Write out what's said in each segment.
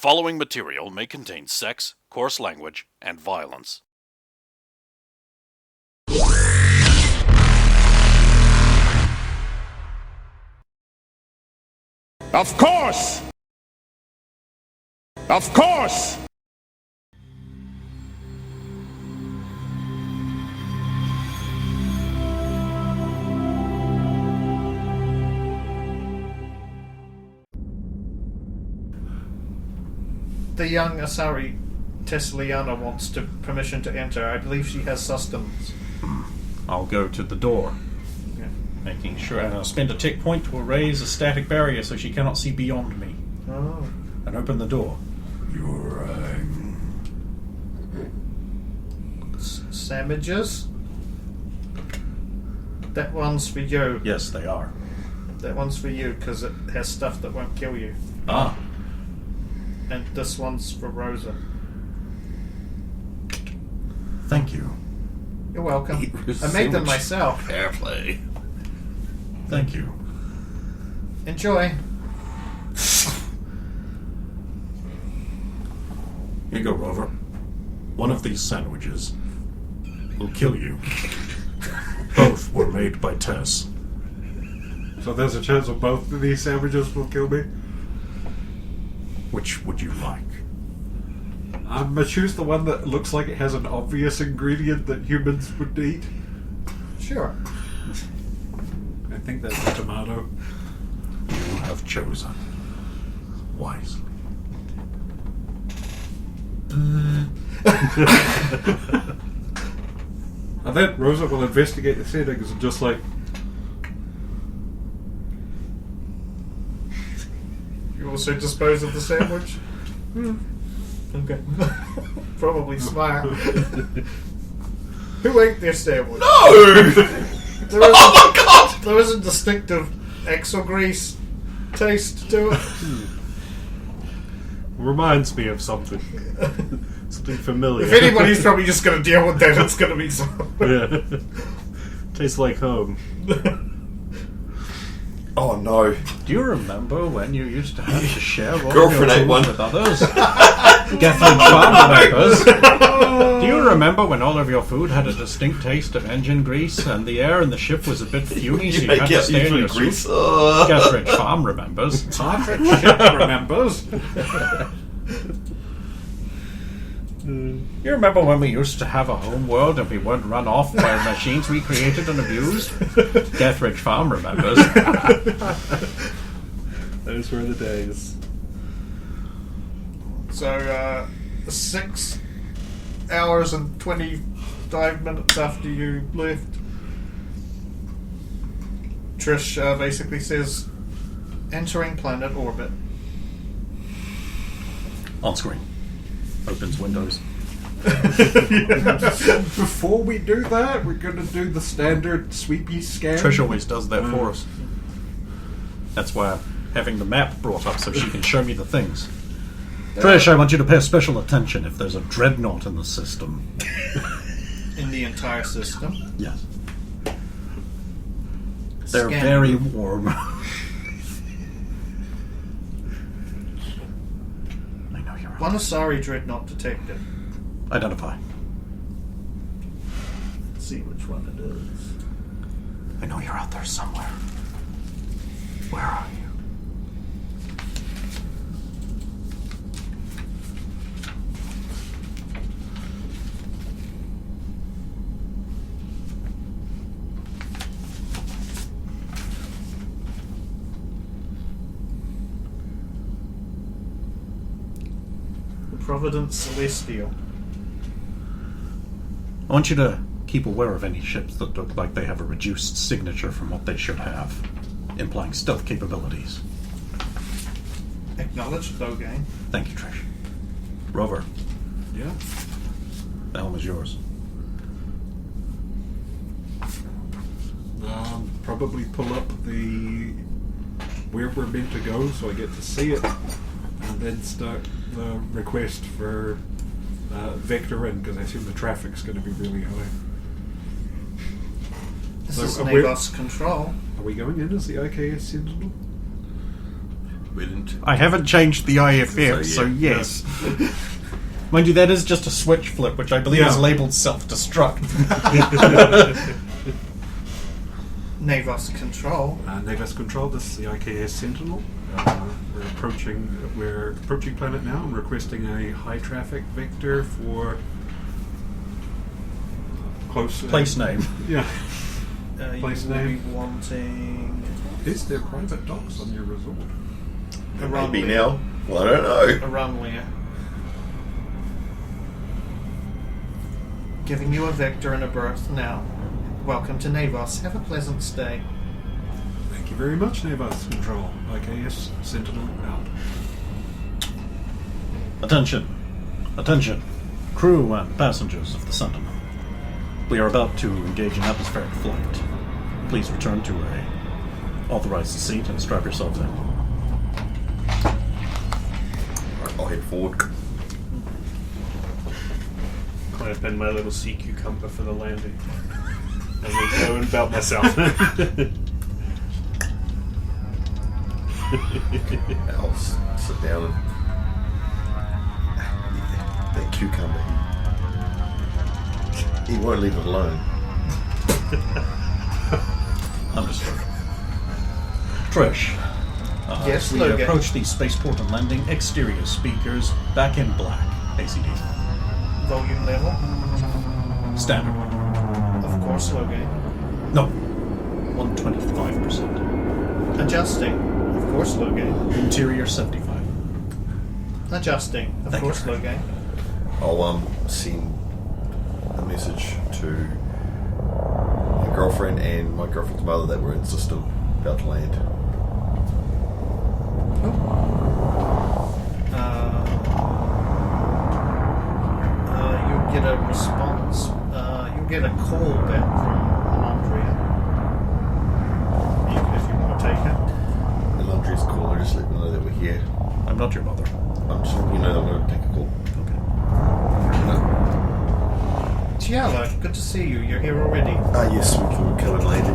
following material may contain sex, coarse language, and violence. Of course! Of course! The young Asari Tessiliana wants permission to enter. I believe she has sustenance. I'll go to the door, Yeah. making sure, and I'll spend a tick point to erase a static barrier so she cannot see beyond me, Oh. and open the door. Sandwiches? That one's for you. Yes, they are. That one's for you because it has stuff that won't kill you. Ah, And this one's for Rosa. thank you. You're welcome. I made them myself. Fair play. Thank you. Enjoy. Here you go, Rover. One of these sandwiches will kill you. Both were made by Tess. So there's a chance of both of these sandwiches will kill me? Which would you like? I'm gonna choose the one that looks like it has an obvious ingredient that humans would eat. Sure. I think that's a tomato. You have chosen wisely. And then Rosa will investigate the settings and just like, You also dispose of the sandwich? Okay. Probably smart. Who ate their sandwich? No! There is Oh my god! There is a distinctive axle grease taste to it. reminds me of something. Something familiar. If anybody's probably just going to deal with that, it's going to be something. Yeah. Tastes like home. Oh no. Do you remember when you used to have to share all Girlfriend your ate food one. with others? Guthrie Farm members. Do you remember when all of your food had a distinct taste of engine grease and the air in the ship was a bit fumy, so you had to stay in your grease. suit? Guthrie Farm remembers. Remembers? You remember when we used to have a home world and we weren't run off by machines we created and abused? Guthrie Farm remembers. Those were the days. So, 6 hours and 25 minutes after you left, Trish basically says, entering planet orbit. On screen. Opens windows. Before we do that, we're going to do the standard sweepy scan. Trish always does that for us. That's why I'm having the map brought up so she can show me the things. Trish, I want you to pay special attention if there's a dreadnought in the system. In the entire system. Yes. They're Scan. very warm. I know you're One out. Asari dreadnought detected. Identify. Let's see which one it is. I know you're out there somewhere. Where are you? The Providence Celestial. I want you to keep aware of any ships that look like they have a reduced signature from what they should have, implying stealth capabilities. Acknowledged, Bogain. Thank you, Trish. Rover, Yeah. the helm is yours. Probably pull up the where we're meant to go so I get to see it, and then start the request for vector in, because I assume the traffic's going to be really high. This So, is we're- Navos Control. Are we going in as the IKS Sentinel? We didn't. I haven't changed the IFF, so So, yeah. yes. Mind you, that is just a switch flip, which I believe is Yeah. labeled self-destruct. Navos Control. Navis Control, this is the IKS Sentinel. We're approaching planet now and requesting a high traffic vector for close Place name. Yeah. You Place will name. be wanting Is there private docks on your resort? a Maybe runway. now. Well, I don't know. A runway. Giving you a vector and a berth now. Welcome to Navos. Have a pleasant stay. Thank you very much, Navis Control. IKS Sentinel out. Attention. Attention. Crew and passengers of the Sentinel. We are about to engage in atmospheric flight. Please return to a authorized seat and strap yourselves in. Right, I'll head forward. Clamp in my little sea cucumber for the landing. And then go and belt myself. I'll sit down and that cucumber. He won't leave it alone. Understood. Trish. Yes, we Logan. approach the spaceport and landing. Exterior speakers back in black. ACD. Volume level. Standard. Of course, Logan. No. 125%. Adjusting. Of course, Logan. Interior 75. Adjusting. Of Thank you, course, sir. Logan. I'll send a message to my girlfriend and my girlfriend's mother that we're in system, about to land. You'll get a response. You'll get a call back from Alondria. If you want to take it. The laundry's cool. I just let them know that we're here. I'm not your mother. I'm just letting you know that I'm going to take a call. Okay. No. Tiala, good to see you. You're here already. Yes, we can come and land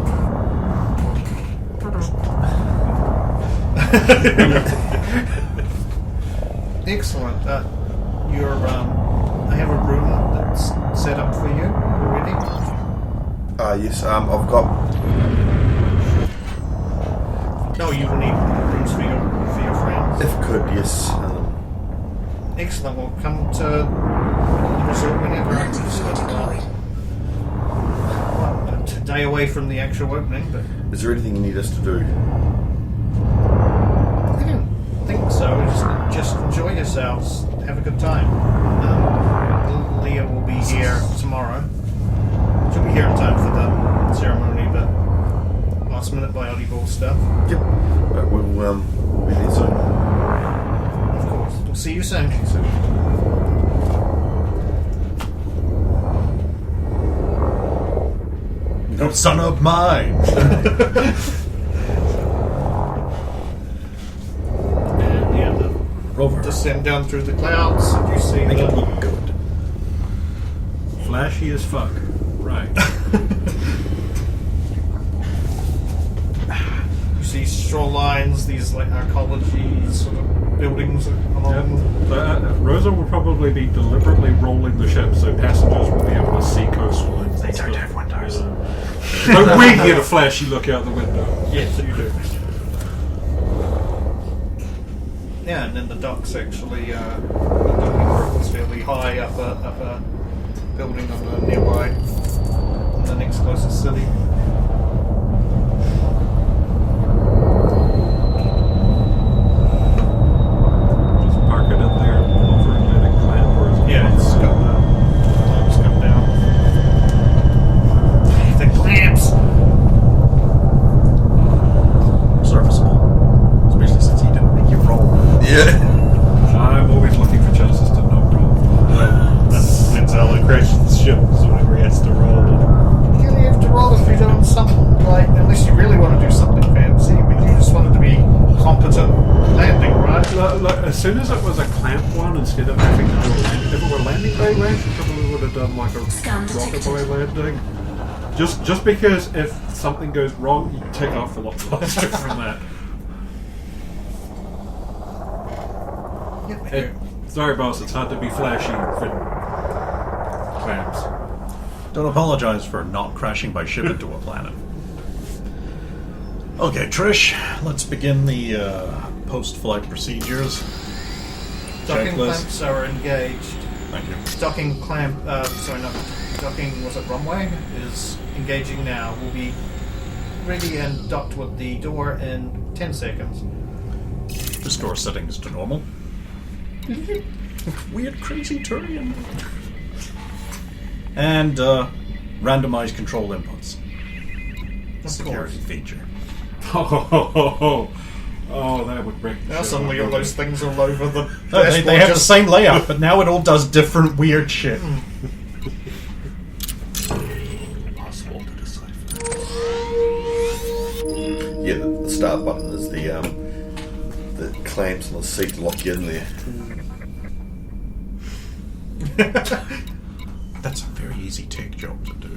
Excellent. I have a room that's set up for you already. Yes, I've got. No, you will need rooms for your friends. If could, yes. Excellent. Well, come to the resort whenever. Well, a day away from the actual opening, but Is there anything you need us to do? I don't think so. Just enjoy yourselves. Have a good time. Leah will be here tomorrow. She'll be here in time for the ceremony, but last minute volleyball stuff. Yep. Right, we'll be there soon. Of course. We'll see you soon. No son of mine! And yeah, Rover. descend down through the clouds. You see Make it the look good. Flashy as fuck. Right. you see shorelines, these like arcology sort of buildings along. Rosa will probably be deliberately rolling the ship so passengers will be able to see coastlines. They don't have windows. But we get a flashy look out the window. Yes, you do. Yeah, and then the docks actually, the docking berth is fairly high up a building on the nearby, in the next closest city. Just park it in there, pull over and let it clamp, or is it Yeah, it's got the clamps come down. The clamps! Serviceable. Especially since he didn't make you roll. Yeah. I'm always looking for chances to not roll. That's when Zala crashes the ship, so whenever he has to roll. You only have to roll if you're doing something like, unless you really want to do something fancy, but you just wanted to be competent landing, right? As soon as it was a clamp one, instead of having to do a landing, if it were a landing bay range, we probably would have done like a rocket boy landing. Just because if something goes wrong, you take off a lot faster from that. Sorry, boss. It's hard to be flashy for clamps. Don't apologize for not crashing my ship into a planet. Okay, Trish, let's begin the post-flight procedures. Docking Checklist. clamps are engaged. Thank you. Docking clamp, docking, was it runway? Is engaging now. We'll be ready and docked with the door in 10 seconds. Restore settings to normal. Weird, crazy terrain. And randomize control inputs. Of Security course. feature. Oh, that would break the Now shit suddenly out all of those things all over the No, they dashboard have the just- same layout, but now it all does different weird shit. Impossible to decipher. Yeah, the start button is the clamps on the seat to lock you in there. That's a very easy take job to do.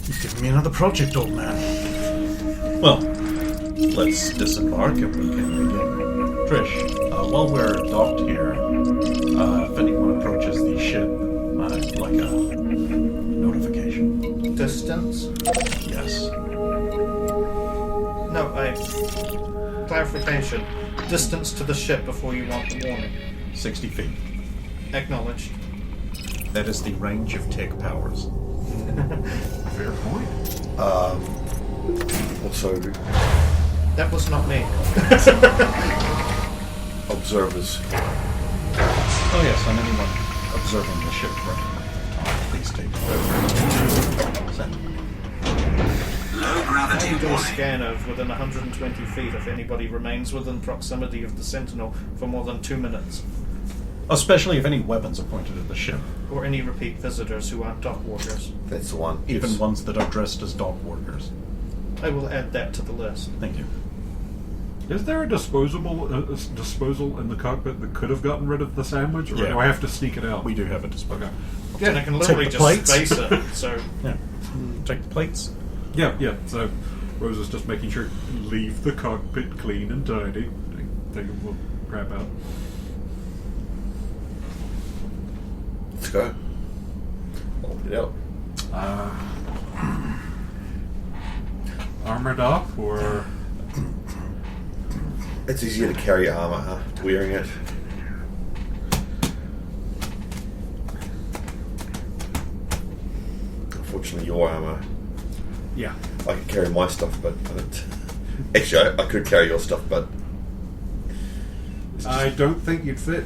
You've given me another project, old man. Well, let's disembark and we can begin. Trish, while we're docked here, if anyone approaches the ship, I'd like a notification. Distance? Yes. No, clarification. Distance to the ship before you want the warning. 60 feet. Acknowledged. That is the range of tech powers. Fair point. Also, That was not me. observers. Oh yes, and anyone observing the ship for any please take Send. How do you do a scan of within 120 feet if anybody remains within proximity of the Sentinel for more than 2 minutes? Especially if any weapons are pointed at the ship. Or any repeat visitors who aren't dock walkers. That's the one. Even Yes. ones that are dressed as dog workers. I will add that to the list. Thank you. Is there a disposal in the cockpit that could have gotten rid of the sandwich, or Yeah. do I have to sneak it out? We do have a disposal. Okay. Yeah, and I can Take literally the just plates. space it, so... Yeah. Take the plates. Yeah. So Rose is just making sure to leave the cockpit clean and tidy. Take a little crap out. Let's go. I'll get out. Armored up, or It's easier to carry armor, huh? Wearing it. Unfortunately, your armor. yeah. I can carry my stuff, but I don't. Actually, I could carry your stuff, but I don't think you'd fit.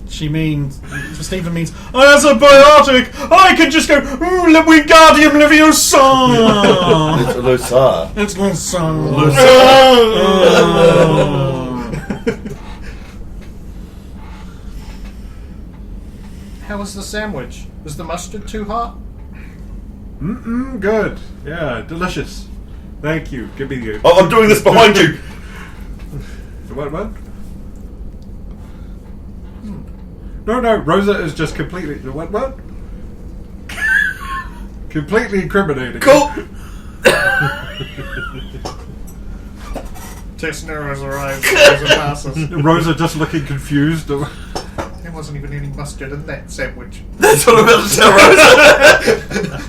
She means, Stephen means, oh, that's a biotic! I could just go, ooh, Wingardium Leviosa! it's a Lusar. It's Leviosa. How was the sandwich? Was the mustard too hot? Good. Yeah, delicious. Thank you. Give me the. Oh, I'm doing this behind you. What? No. Rosa is just completely. What? Completely incriminating. Cool. Tessner has arrived. Rosa passes. Rosa just looking confused. There wasn't even any mustard in that sandwich. That's what I'm about to tell Rosa.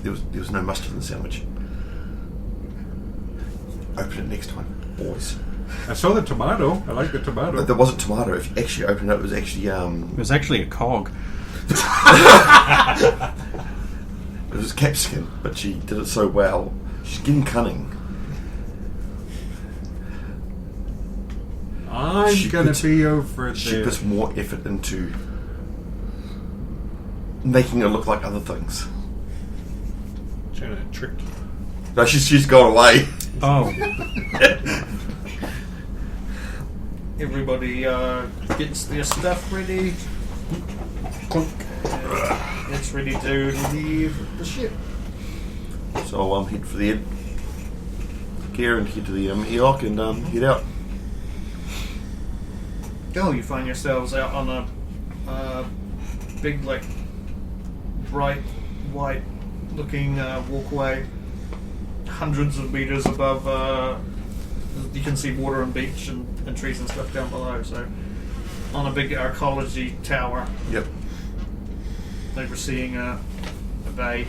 there was no mustard in the sandwich. Open it next time, boys. I saw the tomato. I like the tomato. There wasn't tomato. If you actually opened it, it was actually It was actually a cog. it was capsicum, but she did it so well. She's getting cunning. I'm She gonna puts- be over She there. puts more effort into making her look like other things. Trying to trick you. No, she's gone away. Oh. Everybody gets their stuff ready. It's ready to leave the ship. So I'll head for the head gear and head to the EOC and head out. Oh, you find yourselves out on a big, like, bright white looking walkway, hundreds of meters above. You can see water and beach and and trees and stuff down below. So on a big archaeology tower, Yep. overseeing a bay.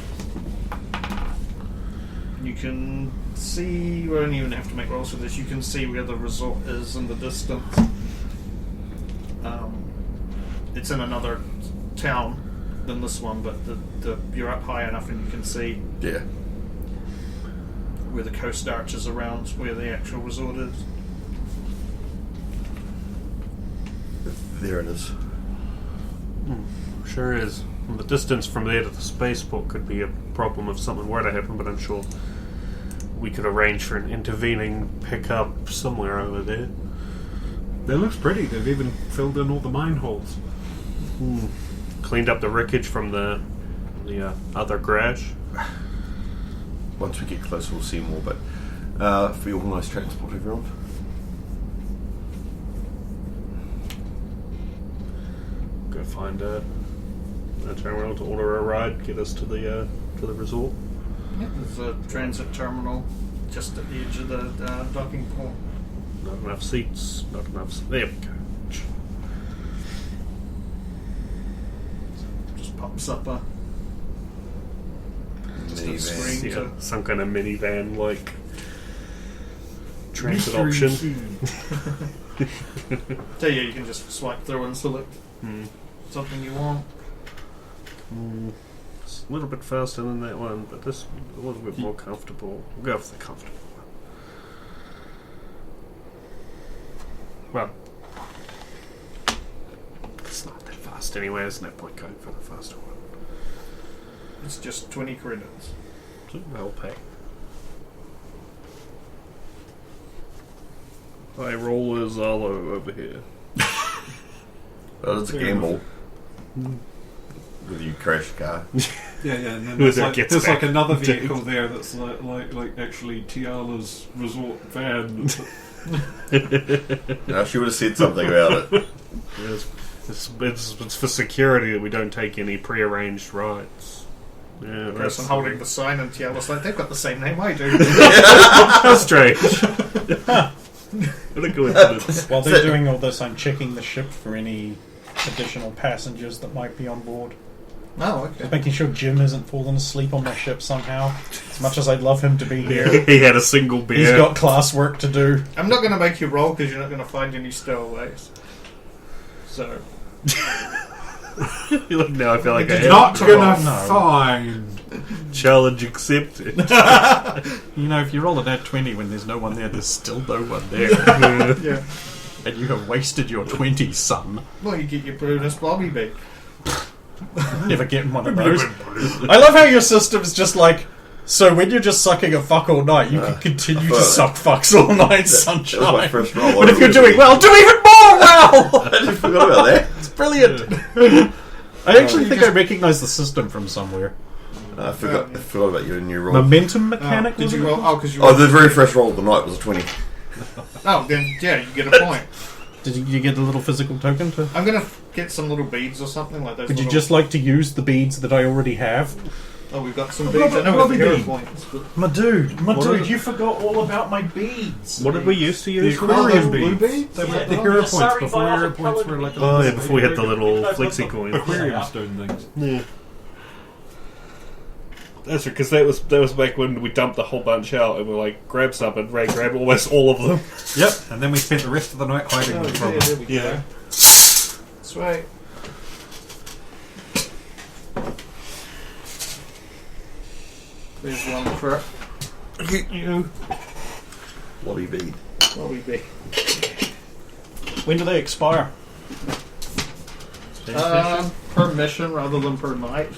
You can see, you won't even have to make rolls for this, you can see where the resort is in the distance. It's in another town than this one, but you're up high enough and you can see Yeah. where the coast arches around where the actual resort is. There it is. Sure is. And the distance from there to the spaceport could be a problem if something were to happen, but I'm sure we could arrange for an intervening pickup somewhere over there. It looks pretty. They've even filled in all the mine holes. Cleaned up the wreckage from the other garage. Once we get closer, we'll see more. But if we organise transport, everyone. Go find a terminal to order a ride, get us to the resort. Yeah, there's a transit terminal just at the edge of the docking port. Not enough seats. Not enough. There we go. Just pops up a Minivan. screen Yeah, to some kind of minivan like transit option. so yeah, you can just swipe through and select something you want. It's a little bit faster than that one, but this a little bit more comfortable. We'll go for the comfortable one. Well, it's not that fast anyway. There's no point going for the faster one. It's just 20 credits. So I'll pay. High rollers all over here. Well, it's a gamble. With you crash car. Yeah, and then Whoever there's, like, gets there's back. like another vehicle there that's like actually Tiala's resort van. No, she would have said something about it. It's for security that we don't take any prearranged rides. Yeah, The person holding the sign and Tiala's like, they've got the same name I do. How strange. What a coincidence. While they're doing all this, I'm checking the ship for any additional passengers that might be on board. Oh, okay. Just making sure Jim isn't falling asleep on my ship somehow. As much as I'd love him to be here, He had a single beer. he's got class work to do. I'm not going to make you roll because you're not going to find any stowaways. So, Look, now I feel like I Did have you Not to gonna roll, no. find. challenge accepted. You know, if you roll a nat 20 when there's no one there, there's still no one there. yeah. And you have wasted your 20, son. Well, you get your Brutus Blobby beat. Never getting one of those. I love how your system's just like, so when you're just sucking a fuck all night, you can continue to suck fucks all night, That was my sunshine. first roll. But if you're doing well, do even more well! I just forgot about that. It's brilliant. I actually think I recognize the system from somewhere. I forgot about your new roll. Momentum mechanic? Did was you it? roll? Oh, because you Oh, rolled. the very first roll of the night was a 20. Oh, then, yeah, you get a point. Did you get a little physical token to? I'm going to get some little beads or something like those. Would you little- just like to use the beads that I already have? Oh, we've got some beads. I know we have hero points. But... My dude, are you forgot all about my beads. What did we used to use? The aquarium blue beads. beads? They were Yeah. the hero Sorry, points before violet hero points coloured were like a Oh, yeah, little before we had the little You guys flexi got coin. aquarium stone things. Yeah. That's right, because that was back when we dumped the whole bunch out and we were like, grab something. Ray grabbed almost all of them. Yep, and then we spent the rest of the night hiding Oh, them from yeah, them. there we Yeah. go. That's right. There's one for you. Lobby bead. Blobby bead. When do they expire? Per mission rather than per night.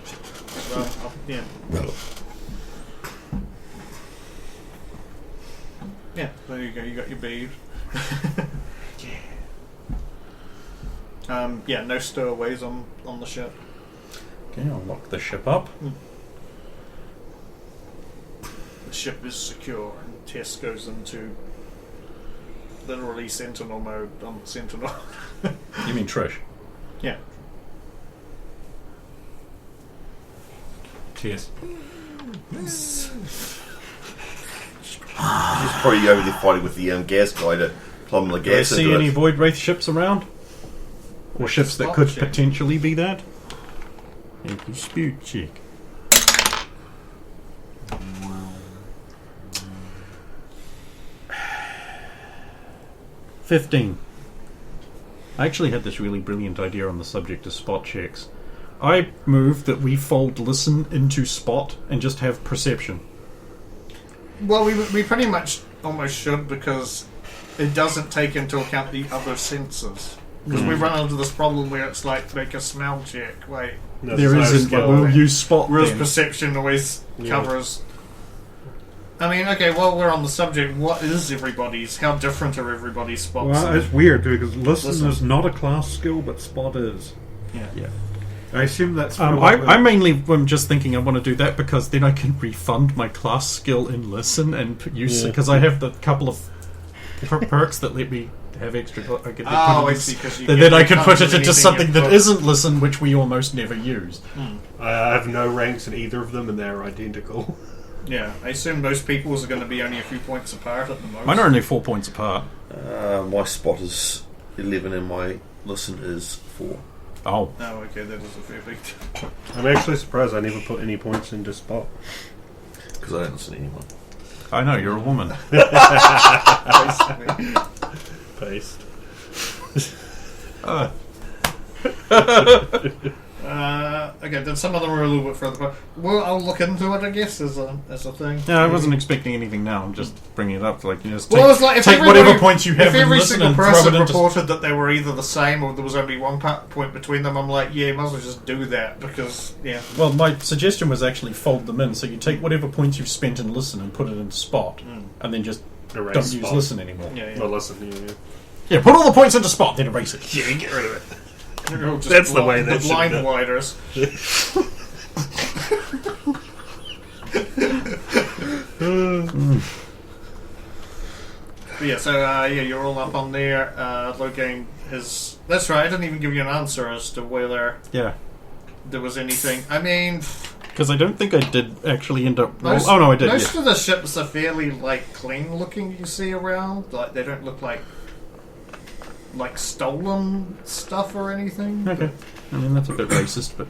So, yeah. Yeah, there you go. You got your bead. Yeah, no stowaways on the ship. Okay, I'll lock the ship up. The ship is secure, and Tess goes into literally Sentinel mode on Sentinel. You mean Trish? Yeah. Cheers. She's probably over there fighting with the gas guy to plumb the Do I gas see into any it. Void Wraith ships around? Or ships that Spot could check. potentially be that? Make you spew check. 15. I actually had this really brilliant idea on the subject of spot checks. I move that we fold listen into spot and just have perception. Well, we pretty much almost should, because it doesn't take into account the other senses. Because we run into this problem where it's like, make a smell check. Wait, No, There there's no isn't, but skill. we'll use spot whereas then. perception always Yeah. covers. I mean, okay, while we're on the subject, what is everybody's? How different are everybody's spots? Well, it's weird because listen Listen. is not a class skill, but spot is. Yeah. I assume that's. for I mainly am just thinking I want to do that because then I can refund my class skill in listen and use it, because I have the couple of perks that let me have extra. I get Oh, I see. Because then I can put it into something that isn't listen, which we almost never use. I have no ranks in either of them, and they're identical. Yeah, I assume most people's are going to be only a few points apart at the most. Mine are only 4 points apart. My spot is 11 and my listen is 4. Oh. Oh, okay, that is a fair big. I'm actually surprised I never put any points into spot. Because I don't listen to anyone. I know, you're a woman. Basically. Paste. Okay, then some of them are a little bit further apart. Well, I'll look into it, I guess, as a thing. No, I wasn't expecting anything now. I'm just bringing it up to just Well, it's like if take everybody- whatever points you have If and every listen single and throw person it into... reported that they were either the same or there was only one point between them, I'm like, yeah, you might as well just do that, because, yeah. Well, my suggestion was actually fold them in. So you take whatever points you've spent in listen and put it into spot, and then just Erase don't spot. use listen anymore. Yeah, Well, listen, yeah. Yeah, put all the points into spot, then erase it. Yeah, get rid of it. Just That's the way that the should blind be done. widers. But yeah, so yeah, you're all up on there. Looking his. That's right. I didn't even give you an answer as to whether Yeah, there was anything. I mean, because I don't think I did actually end up... most, oh, no, I did, Most yeah. of the ships are fairly like clean looking. You see around, like they don't look like stolen stuff or anything. Okay. I mean, that's a bit racist, but...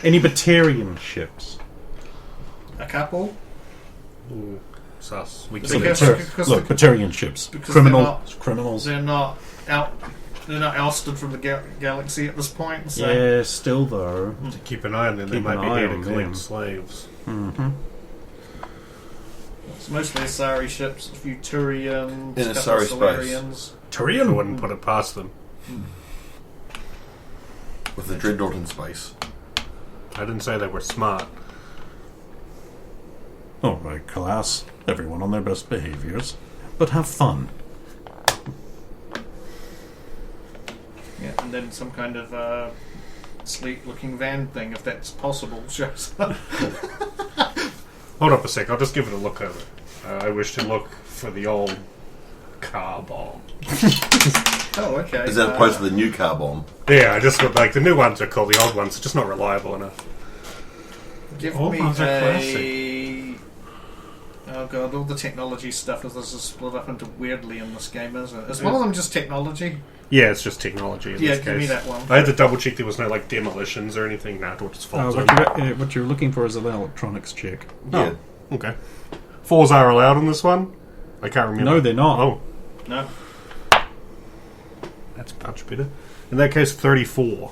Any Batarian ships? A couple. Ooh, sus. We Because- can because- Look, Batarian ships. because Criminals. They're not out. They're not ousted from the galaxy at this point. So. Yeah, still though. to keep an eye on them. They Keep might an be eye here to on collect them. slaves. Mm-hmm. It's mostly Asari ships, a few Turians, In a couple of Asari space. Solarians. I Turian wouldn't put it past them. With the dreadnought in space. I didn't say they were smart. All right, class. Everyone on their best behaviors, but have fun. Yeah, and then some kind of sleek-looking van thing, if that's possible, shows up. Hold up a sec. I'll just give it a look over. I wish to look for the old car bomb. Oh, okay. Is that opposed to the new car bomb? Yeah, I just like the new ones are cool. The old ones are just not reliable enough. Give Old me ones are a... Oh god, all the technology stuff is split up into weirdly in this game, isn't it? Is one of them just technology? Yeah, it's just technology in Yeah, this give me case. that one. I had to double check there was no like demolitions or anything. Nah, it just falls What you're looking for is an electronics check. Yeah. Oh, okay. 4s are allowed on this one? I can't remember. No, they're not. Oh, No. that's much better. In that case, 34.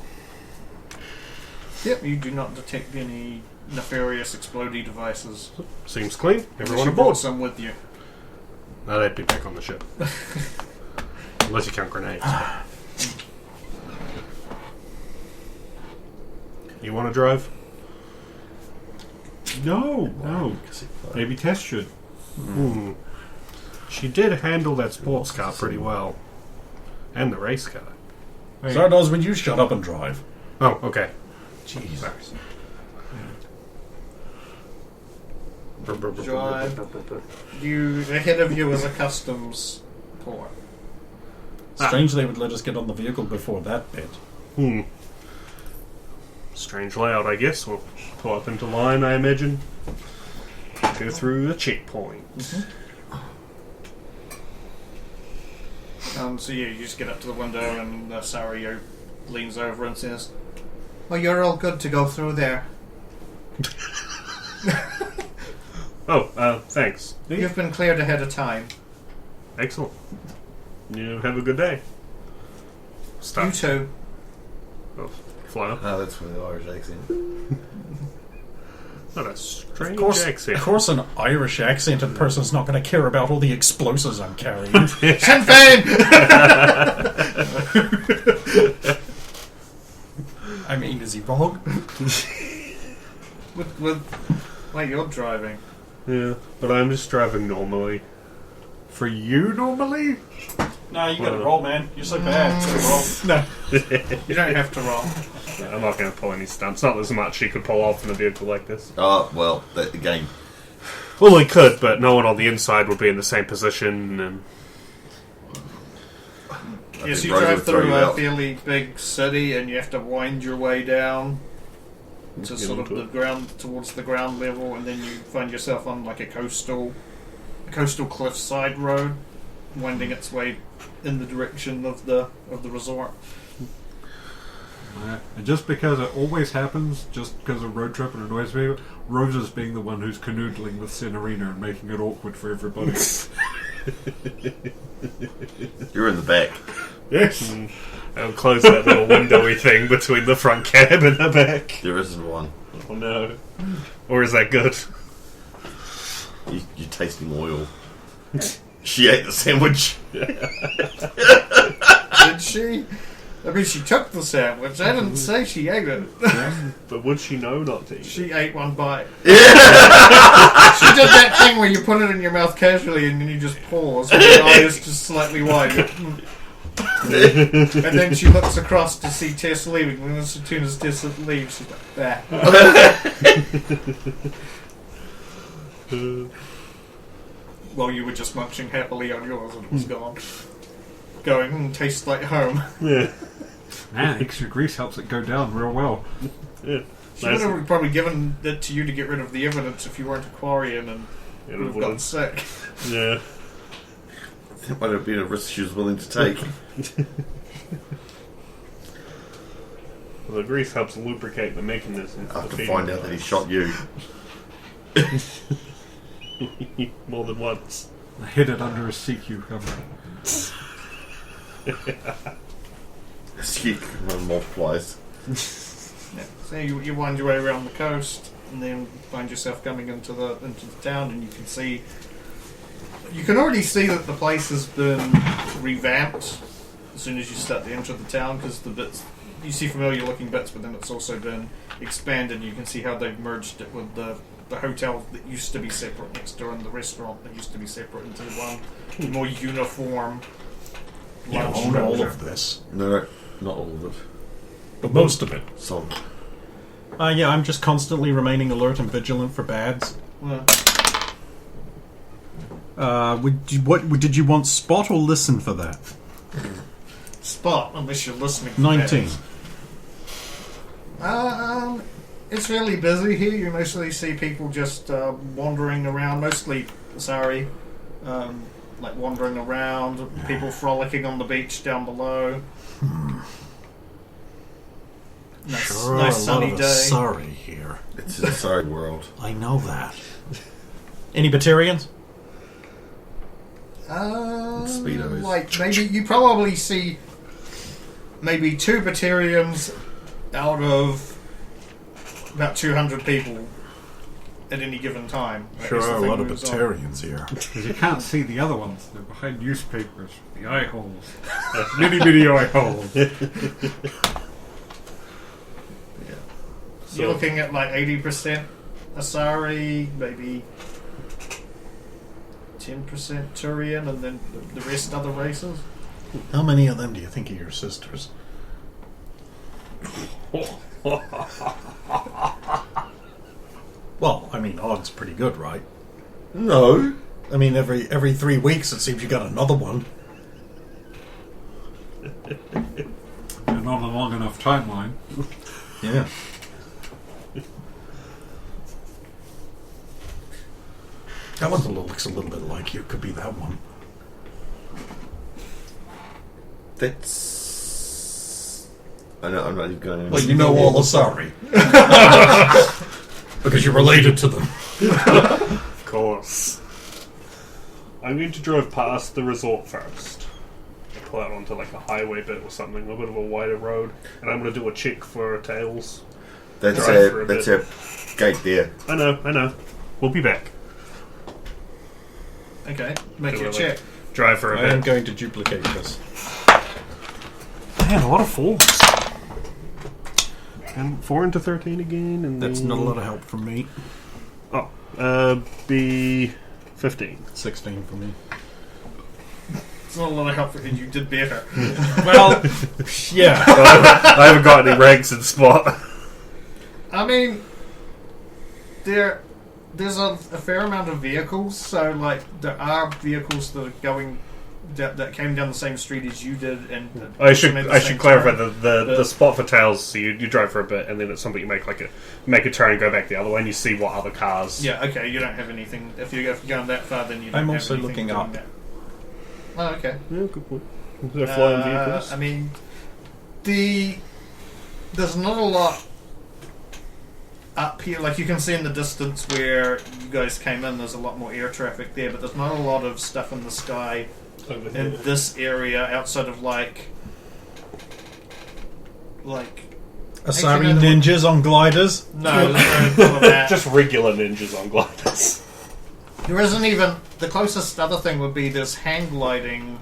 Yep, you do not detect any nefarious explodey devices. Seems clean. Unless Everyone you aboard. brought some with you. No, they'd be back on the ship. Unless you count grenades. You want to drive? No, no. Maybe Tess should. Hmm. She did handle that sports car pretty well. And the race car. Zardoz, would you shut up and drive? Oh, okay. Jesus. You ahead of you is a customs port. Strange they would let us get on the vehicle before that bit. Hmm. Strange layout, I guess. We'll pull up into line, I imagine. Go through a checkpoint. So you just get up to the window and Sario leans over and says, "Well, you're all good to go through there. Thanks. You've been cleared ahead of time. Excellent. You have a good day. Stop. You too." Oh, fly up. Ah, that's for the Irish accent. What a strange Of accent. course, an Irish accented person's not going to care about all the explosives I'm carrying. Sinn Féin! I mean, is he wrong? Wait, you're driving. Yeah, but I'm just driving normally. For you, normally? Nah, you gotta roll, man. You're so bad. No. You don't have to roll. I'm not going to pull any stunts. Not as much she could pull off in a vehicle like this. Oh, well, the game. Well, he could, but no one on the inside would be in the same position. And Yes, think you Rose drive would throw through you a out. fairly big city and you have to wind your way down to sort of into the it. ground, towards the ground level, and then you find yourself on like a coastal cliffside road, winding its way in the direction of the resort. And just because it always happens, just because of road trip and annoys me, Rose is being the one who's canoodling with Senorina and making it awkward for everybody. You're in the back. Yes. I'll close that little windowy thing between the front cab and the back. There isn't one. Oh no. Or is that good? You're tasting oil. She ate the sandwich. Did she? I mean, she took the sandwich. I didn't say she ate it. But would she know not to eat She it? ate one bite. She did that thing where you put it in your mouth casually and then you just pause and your eyes just slightly wide. And then she looks across to see Tess leaving, and as soon as Tess leaves, she's like, "Bah." Well, you were just munching happily on yours and it was gone. Going, tastes like home. Yeah. Man, extra grease helps it go down real well. Yeah. She would have probably given it to you to get rid of the evidence if you weren't a Quarian and Yeah, would have gotten sick. Yeah. That might have been a risk she was willing to take. Well, the grease helps lubricate the mechanism. for the After feeding find out that he device. shot you. More than once. I hid it under a sea cucumber. She multiplies. Yeah. So you wind your way around the coast and then find yourself coming into the town, and you can already see that the place has been revamped as soon as you start to enter the town, because the bits you see familiar looking bits, but then it's also been expanded. You can see how they've merged it with the hotel that used to be separate next door and the restaurant that used to be separate into one more uniform. You large own all structure. of this. No, not all of it. But most of it. Some. Yeah, I'm just constantly remaining alert and vigilant for bads. Well, Did you want spot or listen for that? spot, unless you're listening. for 19. that. It's really busy here. You mostly see people just wandering around, mostly Asari, like wandering around, people frolicking on the beach down below. Nice, Sure, nice a sunny lot of day. sorry here. It's a sorry world. I know that. Any Batarians? Speedos. Like maybe you probably see maybe 2 Batarians out of about 200 people at any given time. That is the Sure, a thing lot of moves on. Batarians here. Because you can't see the other ones. They're behind newspapers. The eye holes. Mini eye holes. You're looking at like 80% Asari, maybe 10% Turian, and then the rest other races. How many of them do you think are your sisters? Well, I mean, odds pretty good, right? No. I mean, every 3 weeks it seems you got another one. And on a long enough timeline. Yeah. That one looks a little bit like you. Could be that one. That's. I know. I'm not even going. Well, you know all the sorry. Because you're related to them. Of course. I'm going to drive past the resort first. Pull out onto like a highway bit or something, a bit of a wider road, and I'm going to do a check for tails. That's Drive that's a gate there. I know. We'll be back. Okay, make Do your it, check. Drive for a I am bit. going to duplicate this. Man, a lot of 4s. And 4 into 13 again, and That's then... not a lot of help from me. Oh, be 15. 16 for me. It's not a lot of help for you. You did better. Well, yeah. I haven't got any ranks in spot. I mean, there's a fair amount of vehicles, so like there are vehicles that are going that came down the same street as you did, and I should made the I same should clarify turn. the spot for tails. So you drive for a bit, and then at some point you make a turn and go back the other way, and you see what other cars. Yeah, okay. You don't have anything. If you're going that far, then you. Don't I'm have also anything looking doing up. that. Oh, okay. Yeah, good point. They're flying vehicles. I mean, there's not a lot up here. Like you can see in the distance where you guys came in, there's a lot more air traffic there, but there's not a lot of stuff in the sky Over in here. this area outside of like Asari Actually, no, ninjas on gliders. no, there's none of that. Just regular ninjas on gliders. There isn't even the closest other thing would be there's hang gliding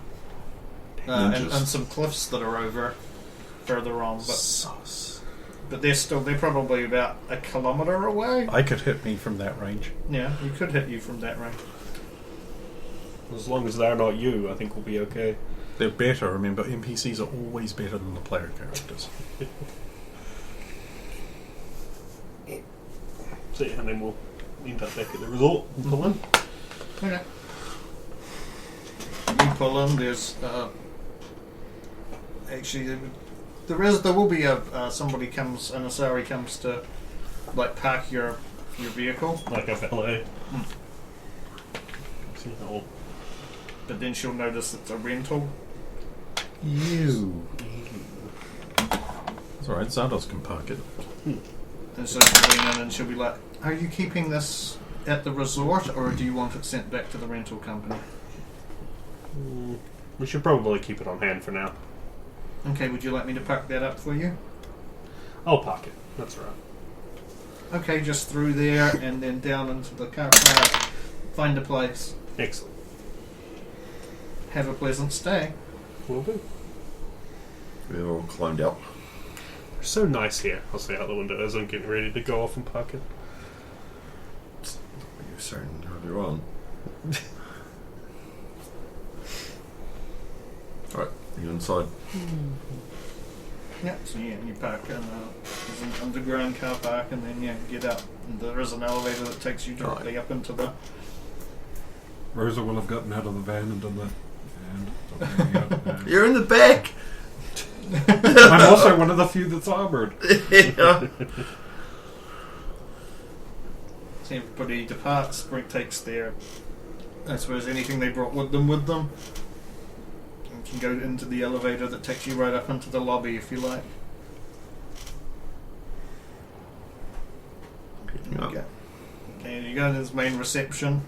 and Ninjas. some cliffs that are over further on, Sauce. but they're probably about a kilometre away. I could hit me from that range. Yeah, you could hit you from that range. As long as they're not you, I think we'll be okay. They're better, remember, NPCs are always better than the player characters. So yeah, and then we'll end up back at the resort and pull in. Okay. You pull in. There's actually there will be a somebody comes, an Asari comes to like park your vehicle, Like a valet. Mm. See, oh, but then she'll notice it's a rental. You. It's alright, Zardos can park it. And so she'll lean in and she'll be like, "Are you keeping this at the resort, or do you want it sent back to the rental company?" we should probably keep it on hand for now. Okay, would you like me to park that up for you? I'll park it. That's right. Okay, just through there and then down into the car park. Find a place. Excellent. Have a pleasant stay. Will do. We've all climbed out. It's so nice here. I'll say out the window as I'm getting ready to go off and park it. You're starting earlier on. Alright, you're inside. Yeah, so yeah, you park in there's an underground car park, and then you get up, and there is an elevator that takes you directly up into the. Rosa will have gotten out of the van and done the. And You're in the back! I'm also one of the few that's armoured. Yeah. So everybody departs. Brink takes their, I suppose, anything they brought with them. And can go into the elevator that takes you right up into the lobby if you like. Picking up. Okay. And you go to this main reception.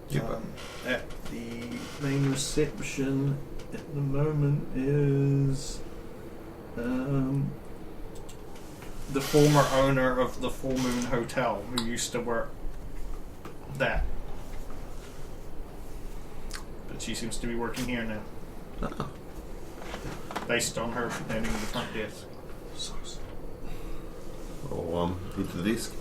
Yep. At the main reception at the moment is the former owner of the Full Moon Hotel, who used to work that. But she seems to be working here now, Oh. based on her standing at the front desk. I'll head to the desk.